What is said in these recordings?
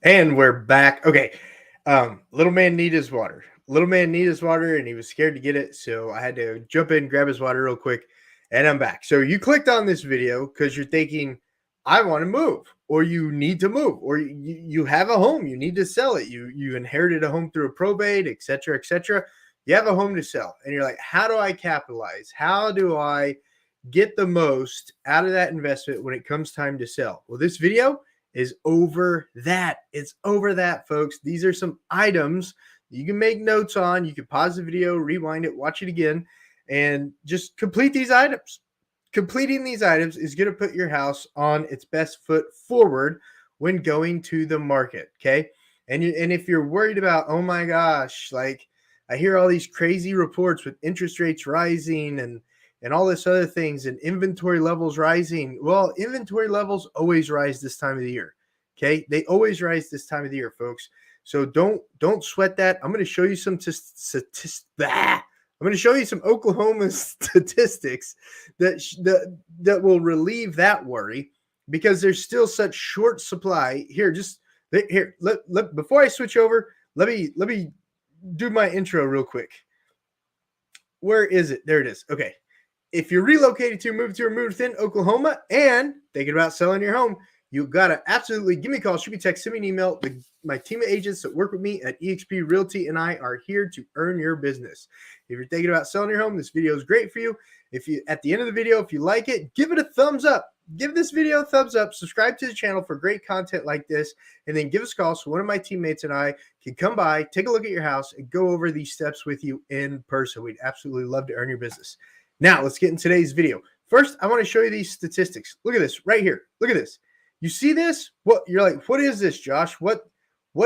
And we're back. Okay. Little man needed his water. Little man needed his water and he was scared to get it. So I had to jump in, grab his water real quick, and I'm back. So you clicked on this video because you're thinking, I want to move, or you need to move, or you have a home, you need to sell it. You inherited a home through a probate, etc., etc. You have a home to sell, and you're like, how do I capitalize? How do I get the most out of that investment when it comes time to sell? Well, this video is over that. It's over that, folks. These are some items you can make notes on. You can pause the video, rewind it, watch it again, and just complete these items. Completing these items is going to put your house on its best foot forward when going to the market. Okay. And if you're worried about, oh my gosh, like I hear all these crazy reports with interest rates rising and all this other things and inventory levels rising. Well, inventory levels always rise this time of the year. Okay. They always rise this time of the year, folks. So don't sweat that. I'm going to show you some statistics. I'm going to show you some Oklahoma statistics that will relieve that worry, because there's still such short supply here. Before I switch over, let me do my intro real quick. Where is it? There it is. Okay. If you're relocated to, move to, or move within Oklahoma and thinking about selling your home, you got to absolutely give me a call, shoot me a text, send me an email. My team of agents that work with me at eXp Realty and I are here to earn your business. If you're thinking about selling your home, this video is great for you. If you, at the end of the video, if you like it, give it a thumbs up. Give this video a thumbs up. Subscribe to the channel for great content like this, and then give us a call so one of my teammates and I can come by, take a look at your house, and go over these steps with you in person. We'd absolutely love to earn your business. Now, let's get in today's video. First, I want to show you these statistics. Look at this right here. Look at this. You see this? What you're like, what is this, Josh? What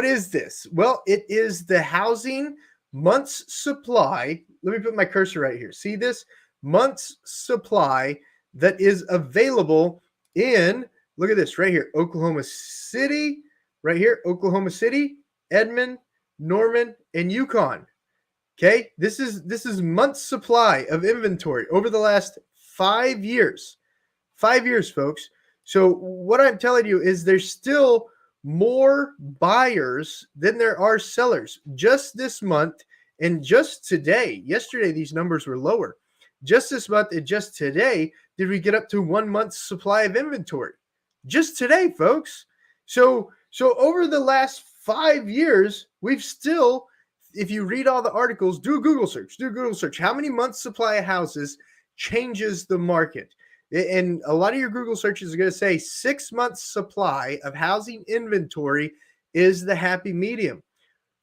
is this? Well, it is the housing months supply. Let me put my cursor right here. See this? Months supply that is available in, look at this right here, Oklahoma City, right here, Oklahoma City, Edmond, Norman, and Yukon. Okay, this is months supply of inventory over the last 5 years. 5 years, folks. So what I'm telling you is there's still more buyers than there are sellers. Just this month and just today, yesterday these numbers were lower. Just this month and just today did we get up to 1 month's supply of inventory. Just today, folks. So over the last 5 years, we've still, if you read all the articles, do a Google search. How many months supply of houses changes the market? And a lot of your Google searches are going to say 6 months supply of housing inventory is the happy medium.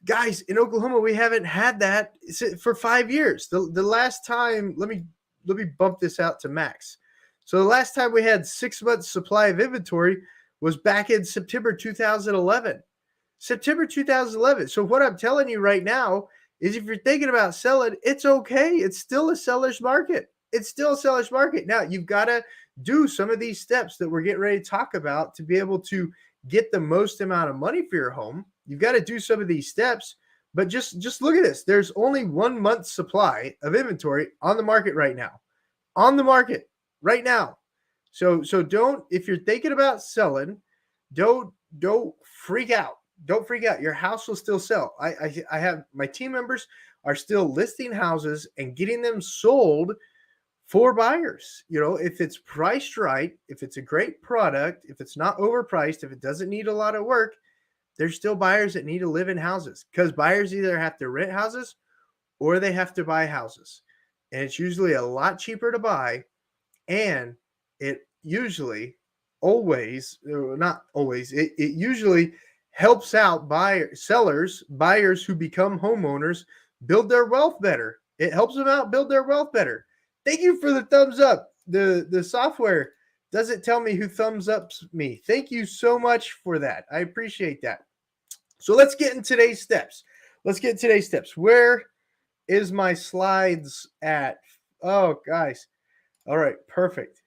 Guys, in Oklahoma, we haven't had that for 5 years. The last time, let me bump this out to max. So the last time we had 6 months supply of inventory was back in September 2011. September 2011. So what I'm telling you right now is if you're thinking about selling, it's okay. It's still a seller's market. It's still a seller's market. Now, you've got to do some of these steps that we're getting ready to talk about to be able to get the most amount of money for your home. You've got to do some of these steps, but just look at this. There's only 1 month's supply of inventory on the market right now. On the market right now. So don't, if you're thinking about selling, don't freak out. Don't freak out. Your house will still sell. I have my team members are still listing houses and getting them sold for buyers. You know, if it's priced right, if it's a great product, if it's not overpriced, if it doesn't need a lot of work, there's still buyers that need to live in houses, because buyers either have to rent houses or they have to buy houses. And it's usually a lot cheaper to buy. And it usually always, not always, it usually helps out buyers who become homeowners build their wealth better. It helps them out build their wealth better. Thank you for the thumbs up. The software doesn't tell me who thumbs ups me. Thank you so much for that. I appreciate that. So let's get in today's steps. Where is my slides at? Oh, guys. All right, perfect.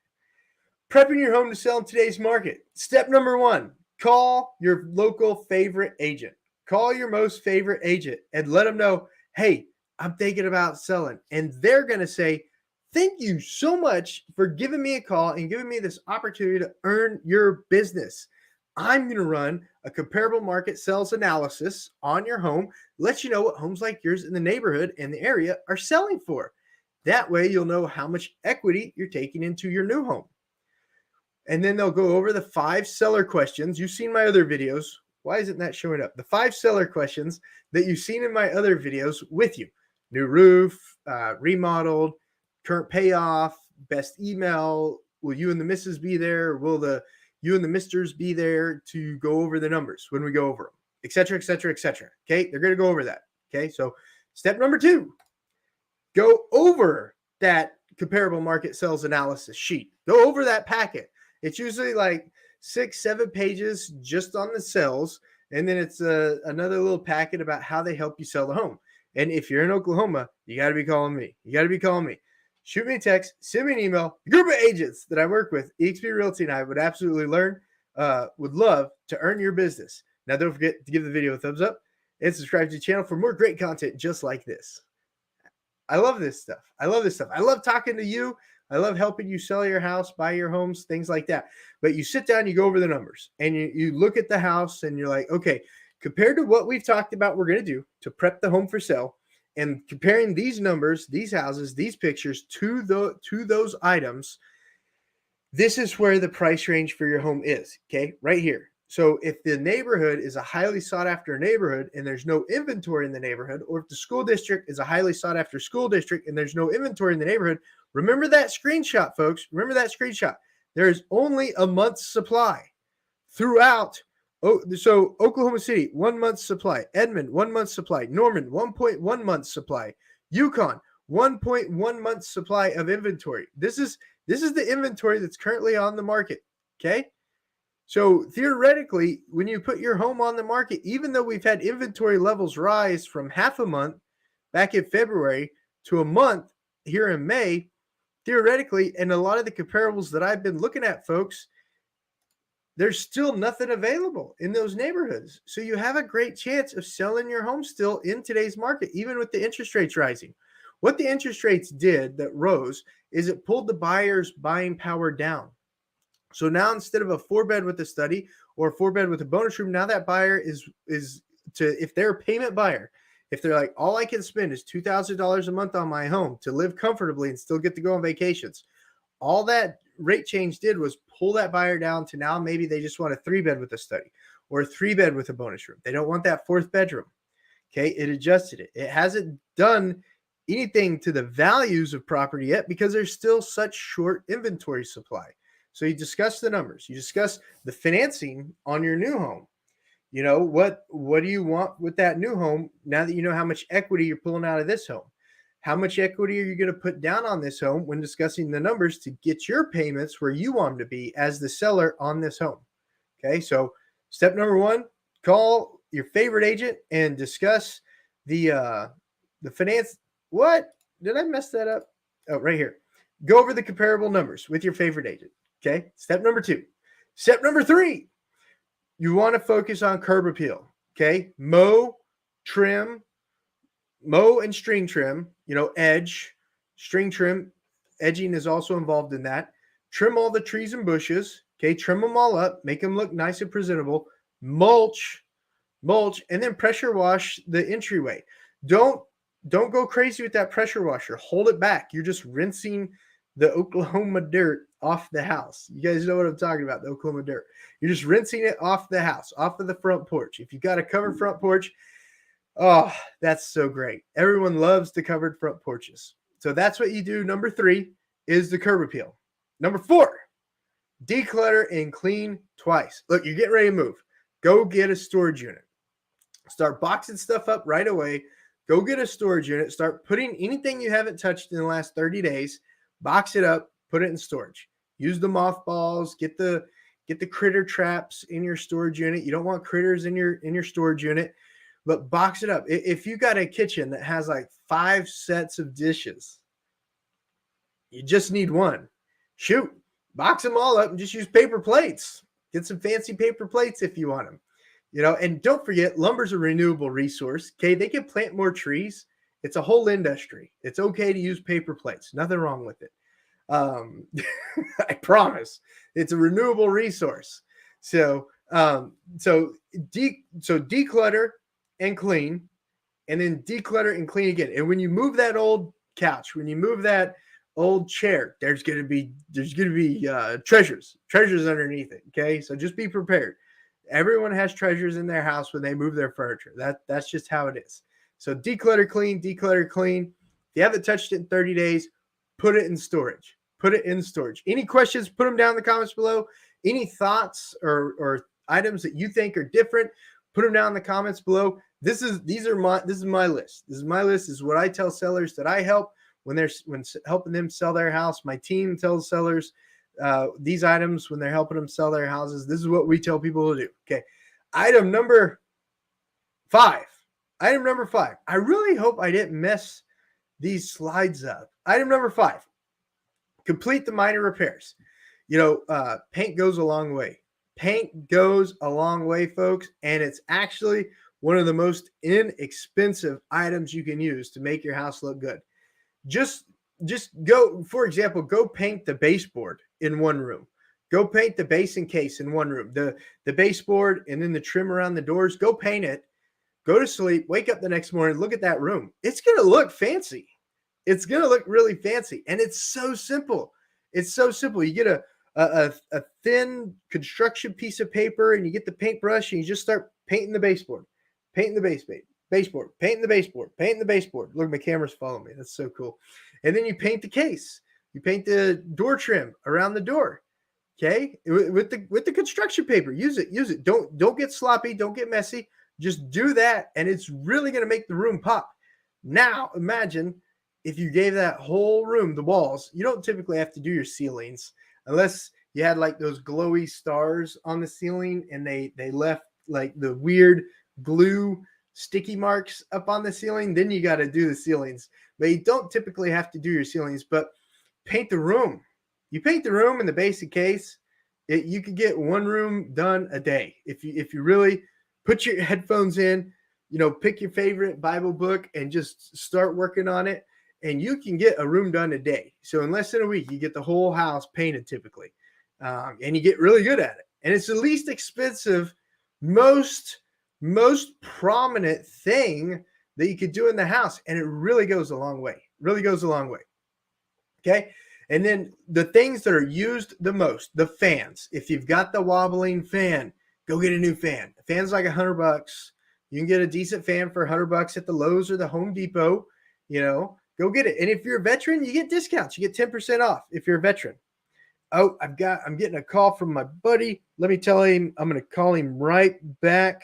Prepping your home to sell in today's market. Step number 1, call your local favorite agent. Call your most favorite agent and let them know, hey, I'm thinking about selling. And they're going to say, thank you so much for giving me a call and giving me this opportunity to earn your business. I'm going to run a comparable market sales analysis on your home, let you know what homes like yours in the neighborhood and the area are selling for. That way you'll know how much equity you're taking into your new home. And then they'll go over the 5 seller questions. You've seen my other videos. Why isn't that showing up? The 5 seller questions that you've seen in my other videos with you. New roof, remodeled, current payoff, best email. Will you and the missus be there? Will you and the misters be there to go over the numbers when we go over them, et cetera, et cetera, et cetera. Okay, they're going to go over that. Okay, so step number 2, go over that comparable market sales analysis sheet. Go over that packet. It's usually like 6-7 pages just on the sales, and then it's another little packet about how they help you sell the home. And if you're in Oklahoma, you got to be calling me. Shoot me a text, send me an email. The group of agents that I work with, eXp Realty and I would absolutely would love to earn your business. Now, don't forget to give the video a thumbs up and subscribe to the channel for more great content just like this. I love this stuff. I love talking to you. I love helping you sell your house, buy your homes, things like that. But you sit down, you go over the numbers, and you look at the house, and you're like, okay, compared to what we've talked about we're going to do to prep the home for sale, and comparing these numbers, these houses, these pictures to those items, this is where the price range for your home is, okay, right here. So if the neighborhood is a highly sought after neighborhood and there's no inventory in the neighborhood, or if the school district is a highly sought after school district and there's no inventory in the neighborhood, remember that screenshot, folks. Remember that screenshot. There is only a month's supply throughout. So Oklahoma City, 1 month's supply. Edmond, 1 month's supply. Norman, 1.1 months supply. Yukon, 1.1 months supply of inventory. This is the inventory that's currently on the market, okay? So theoretically, when you put your home on the market, even though we've had inventory levels rise from half a month back in February to a month here in May, theoretically, and a lot of the comparables that I've been looking at, folks, there's still nothing available in those neighborhoods. So you have a great chance of selling your home still in today's market, even with the interest rates rising. What the interest rates did that rose is it pulled the buyer's buying power down. So now instead of a 4-bed with a study or a 4-bed with a bonus room, now that buyer if they're a payment buyer, if they're like, all I can spend is $2,000 a month on my home to live comfortably and still get to go on vacations, all that rate change did was pull that buyer down to now maybe they just want a 3-bed with a study or a 3-bed with a bonus room. They don't want that 4th bedroom. Okay, it adjusted it. It hasn't done anything to the values of property yet because there's still such short inventory supply. So you discuss the numbers. You discuss the financing on your new home. You know, what do you want with that new home now that you know how much equity you're pulling out of this home? How much equity are you going to put down on this home when discussing the numbers to get your payments where you want them to be as the seller on this home? Okay, so step number 1, call your favorite agent and discuss the finance. What? Did I mess that up? Oh, right here. Go over the comparable numbers with your favorite agent. Okay, step number 2. Step number 3, you want to focus on curb appeal. Okay, mow and string trim, edge, string trim, edging is also involved in that. Trim all the trees and bushes. Okay, trim them all up, make them look nice and presentable. Mulch, and then pressure wash the entryway. Don't go crazy with that pressure washer. Hold it back. You're just rinsing the Oklahoma dirt off the house. You guys know what I'm talking about, the Oklahoma dirt. You're just rinsing it off the house, off of the front porch. If you've got a covered front porch, oh, that's so great. Everyone loves the covered front porches. So that's what you do. Number 3 is the curb appeal. Number 4, declutter and clean twice. Look, you're getting ready to move. Go get a storage unit. Start boxing stuff up right away. Go get a storage unit. Start putting anything you haven't touched in the last 30 days. Box it up, put it in storage. Use the mothballs, get the critter traps in your storage unit. You don't want critters in your storage unit, but box it up. If you got a kitchen that has like 5 sets of dishes, you just need one. Shoot, box them all up and just use paper plates. Get some fancy paper plates if you want them. And don't forget, lumber's a renewable resource. Okay, they can plant more trees. It's a whole industry. It's okay to use paper plates. Nothing wrong with it. I promise. It's a renewable resource. So So declutter and clean, and then declutter and clean again. And when you move that old couch, when you move that old chair, there's gonna be treasures underneath it. Okay, so just be prepared. Everyone has treasures in their house when they move their furniture. That's just how it is. So declutter, clean, declutter, clean. If you haven't touched it in 30 days, put it in storage. Put it in storage. Any questions, put them down in the comments below. Any thoughts or items that you think are different, put them down in the comments below. This is my list. This is my list. This is what I tell sellers that I help when helping them sell their house. My team tells sellers these items when they're helping them sell their houses. This is what we tell people to do. Okay. Item number 5. Item number 5. I really hope I didn't mess these slides up. Item number 5. Complete the minor repairs. Paint goes a long way. Paint goes a long way, folks, and it's actually one of the most inexpensive items you can use to make your house look good. Just go, for example, go paint the baseboard in one room. Go paint the basin case in one room. The baseboard and then the trim around the doors, go paint it. Go to sleep, wake up the next morning, look at that room. It's going to look fancy. It's going to look really fancy, and it's so simple. It's so simple. You get a thin construction piece of paper, and you get the paintbrush, and you just start painting the baseboard, painting the baseboard, painting the baseboard, painting the baseboard. Look, my camera's following me. That's so cool. And then you paint the case. You paint the door trim around the door. Okay, with the construction paper. Use it. Don't get sloppy. Don't get messy. Just do that, and it's really going to make the room pop. Now, imagine if you gave that whole room, the walls, you don't typically have to do your ceilings unless you had like those glowy stars on the ceiling and they left like the weird glue sticky marks up on the ceiling. Then you got to do the ceilings, but you don't typically have to do your ceilings. But paint the room. You paint the room in the basic case, you could get one room done a day if you really put your headphones in, pick your favorite Bible book and just start working on it. And you can get a room done a day. So in less than a week, you get the whole house painted typically. And you get really good at it. And it's the least expensive, most prominent thing that you could do in the house. And it really goes a long way. Really goes a long way. Okay. And then the things that are used the most, the fans. If you've got the wobbling fan, go get a new fan. The fan's like $100. You can get a decent fan for $100 at the Lowe's or the Home Depot. Go get it. And if you're a veteran, you get discounts. You get 10% off if you're a veteran. Oh, I'm getting a call from my buddy. Let me tell him, I'm going to call him right back.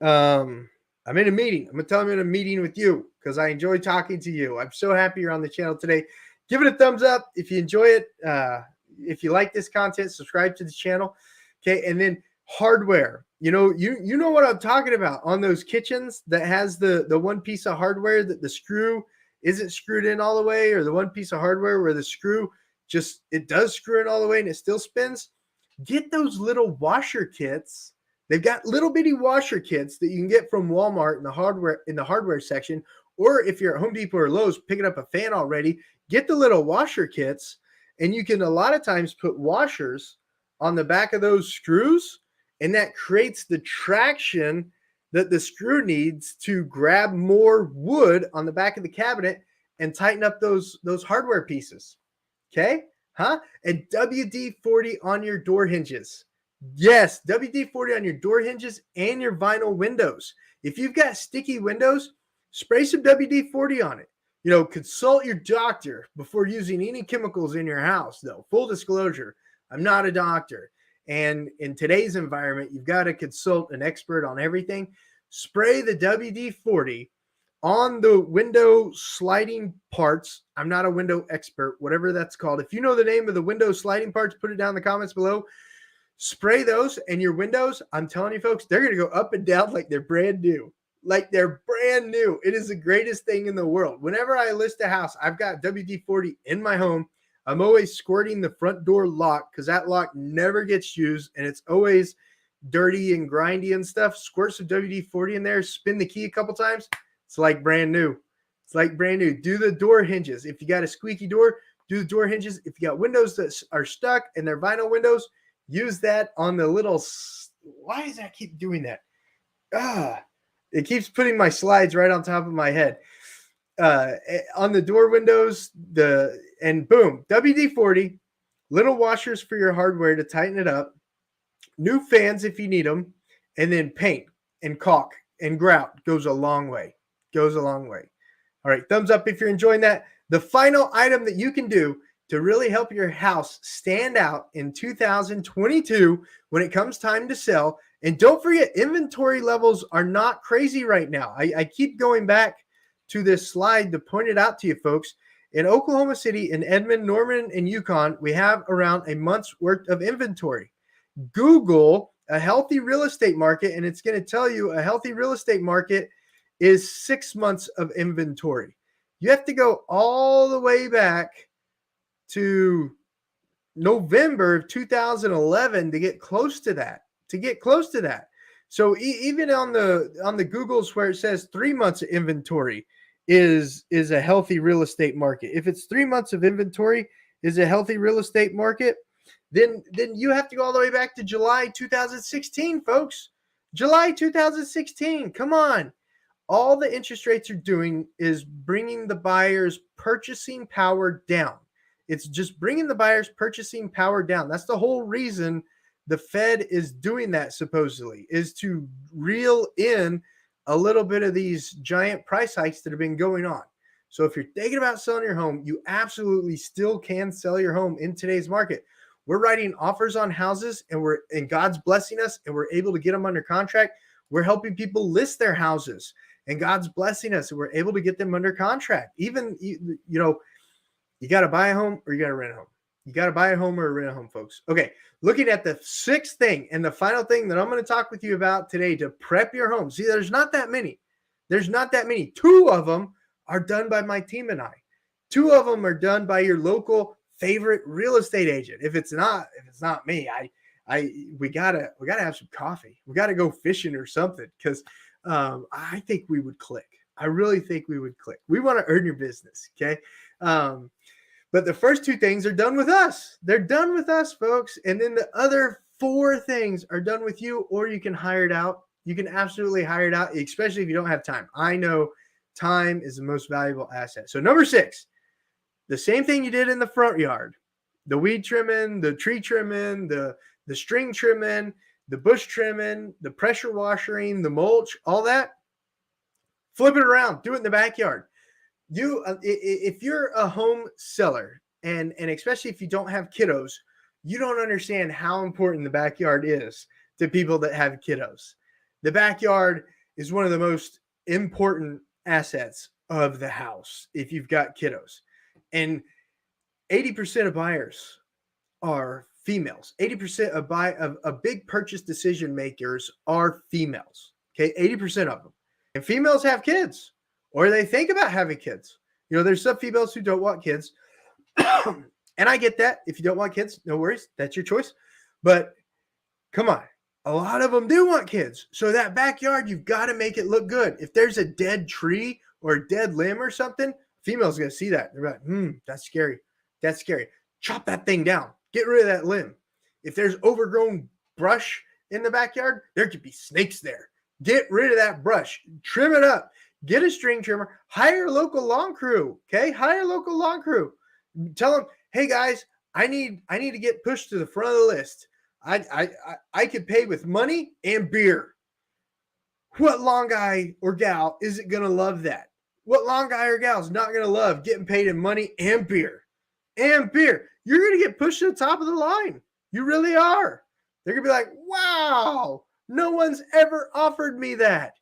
I'm in a meeting. I'm going to tell him I'm in a meeting with you because I enjoy talking to you. I'm so happy you're on the channel today. Give it a thumbs up if you enjoy it. If you like this content, subscribe to the channel. Okay. And then hardware. You know what I'm talking about on those kitchens that has the one piece of hardware that the screw isn't screwed in all the way, or the one piece of hardware where the screw it does screw in all the way and it still spins. Get those little washer kits. They've got little bitty washer kits that you can get from Walmart in the hardware section, or if you're at Home Depot or Lowe's picking up a fan already, get the little washer kits, and you can a lot of times put washers on the back of those screws, and that creates the traction that the screw needs to grab more wood on the back of the cabinet and tighten up those hardware pieces. Okay? And WD-40 on your door hinges. Yes, WD-40 on your door hinges and your vinyl windows. If you've got sticky windows, spray some WD-40 on it. Consult your doctor before using any chemicals in your house, though. Full disclosure, I'm not a doctor. And in today's environment, you've got to consult an expert on everything. Spray the WD-40 on the window sliding parts. I'm not a window expert, whatever that's called. If you know the name of the window sliding parts, put it down in the comments below. Spray those, and your windows, I'm telling you folks, they're going to go up and down like they're brand new. Like they're brand new. It is the greatest thing in the world. Whenever I list a house, I've got WD-40 in my home. I'm always squirting the front door lock because that lock never gets used and it's always dirty and grindy and stuff. Squirt some WD-40 in there, spin the key a couple times. It's like brand new. It's like brand new. Do the door hinges. If you got a squeaky door, do the door hinges. If you got windows that are stuck and they're vinyl windows, use that on the little Why does that keep doing that? It keeps putting my slides right on top of my head. On the door windows, and boom, WD-40, little washers for your hardware to tighten it up, new fans if you need them, and then paint and caulk and grout goes a long way. Goes a long way. All right, thumbs up if you're enjoying that. The final item that you can do to really help your house stand out in 2022 when it comes time to sell. And don't forget, inventory levels are not crazy right now. I keep going back to this slide to point it out to you folks. In Oklahoma City, in Edmond, Norman, and Yukon, we have around a month's worth of inventory. Google a healthy real estate market, and it's going to tell you a healthy real estate market is 6 months of inventory. You have to go all the way back to November of 2011 to get close to that. So even on the Googles where it says 3 months of inventory is a healthy real estate market. If it's 3 months of inventory is a healthy real estate market, then you have to go all the way back to July 2016, folks. July 2016. Come on. All the interest rates are doing is bringing the buyer's purchasing power down. It's just bringing the buyer's purchasing power down. That's the whole reason the Fed is doing that, supposedly, is to reel in a little bit of these giant price hikes that have been going on. So if you're thinking about selling your home, you absolutely still can sell your home in today's market. We're writing offers on houses, and God's blessing us, and we're able to get them under contract. We're helping people list their houses, and God's blessing us, and we're able to get them under contract. Even, you got to buy a home or you got to rent a home. You got to buy a home or rent a home, folks. Okay, looking at the sixth thing and the final thing that I'm going to talk with you about today to prep your home. See, there's not that many. Two of them are done by my team and I. Two of them are done by your local favorite real estate agent. If it's not me, we gotta have some coffee. We gotta go fishing or something, because I think we would click. I really think we would click. We want to earn your business, okay? But the first two things are done with us. They're done with us, folks. And then the other four things are done with you, or you can hire it out. You can absolutely hire it out, especially if you don't have time. I know time is the most valuable asset. So number 6, the same thing you did in the front yard, the weed trimming, the tree trimming, the string trimming, the bush trimming, the pressure washing, the mulch, all that, flip it around, do it in the backyard. If you're a home seller, and especially if you don't have kiddos, you don't understand how important the backyard is to people that have kiddos. The backyard is one of the most important assets of the house if you've got kiddos. And 80% of buyers are females. 80% of big purchase decision makers are females. Okay, 80% of them. And females have kids, or they think about having kids. There's some females who don't want kids. And I get that. If you don't want kids, no worries. That's your choice. But come on. A lot of them do want kids. So that backyard, you've got to make it look good. If there's a dead tree or a dead limb or something, female's going to see that. They're like, that's scary. That's scary. Chop that thing down. Get rid of that limb. If there's overgrown brush in the backyard, there could be snakes there. Get rid of that brush. Trim it up. Get a string trimmer. Hire a local lawn crew. Okay? Hire a local lawn crew. Tell them, hey guys, I need to get pushed to the front of the list. I could pay with money and beer. What lawn guy or gal isn't going to love that? What lawn guy or gal is not going to love getting paid in money and beer? And beer. You're going to get pushed to the top of the line. You really are. They're going to be like, wow, no one's ever offered me that.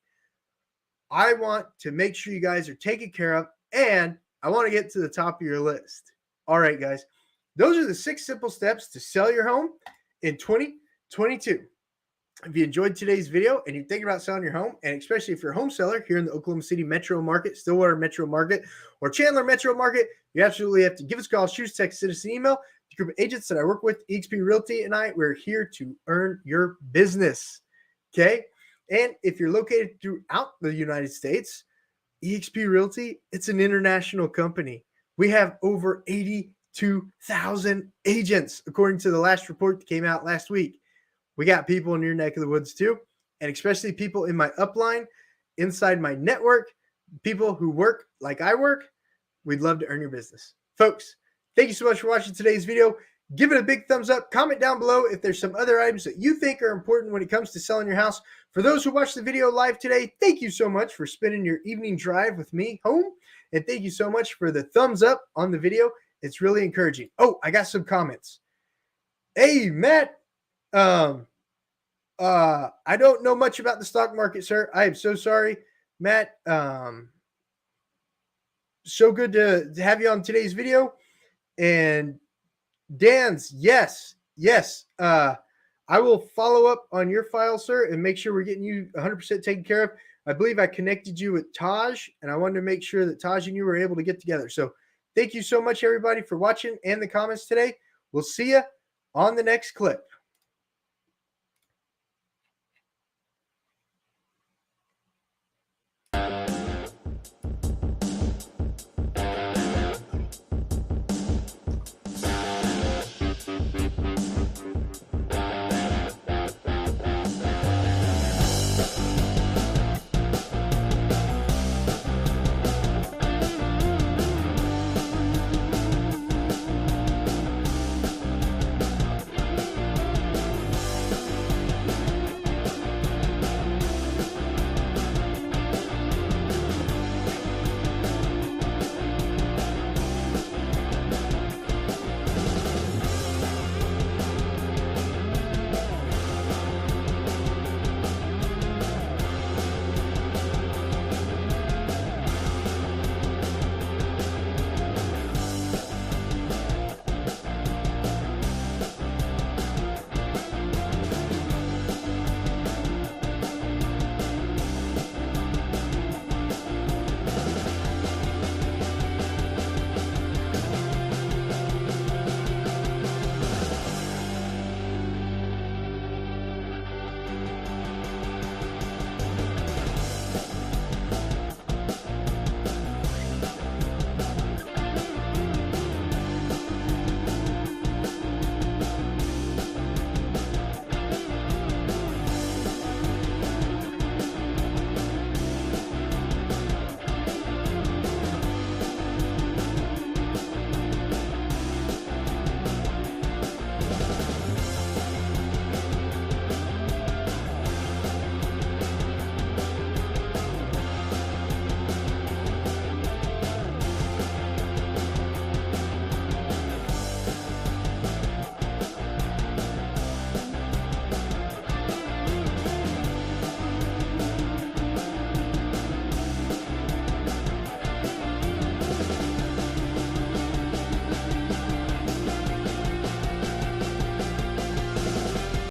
I want to make sure you guys are taken care of, and I want to get to the top of your list. All right, guys. Those are the 6 simple steps to sell your home in 2022. If you enjoyed today's video and you're thinking about selling your home, and especially if you're a home seller here in the Oklahoma City metro market, Stillwater metro market, or Chandler metro market, you absolutely have to give us a call, shoot us, text, send us an email. The group of agents that I work with, eXp Realty and we're here to earn your business. Okay? And if you're located throughout the United States, eXp Realty, it's an international company. We have over 82,000 agents, according to the last report that came out last week. We got people in your neck of the woods too, and especially people in my upline, inside my network, people who work like I work. We'd love to earn your business. Folks, thank you so much for watching today's video. Give it a big thumbs up. Comment down below if there's some other items that you think are important when it comes to selling your house. For those who watched the video live today, thank you so much for spending your evening drive with me home. And thank you so much for the thumbs up on the video. It's really encouraging. Oh, I got some comments. Hey, Matt. I don't know much about the stock market, sir. I am so sorry, Matt. So good to have you on today's video. And Dan's, yes. I will follow up on your file, sir, and make sure we're getting you 100% taken care of. I believe I connected you with Taj, and I wanted to make sure that Taj and you were able to get together. So thank you so much, everybody, for watching and the comments today. We'll see you on the next clip.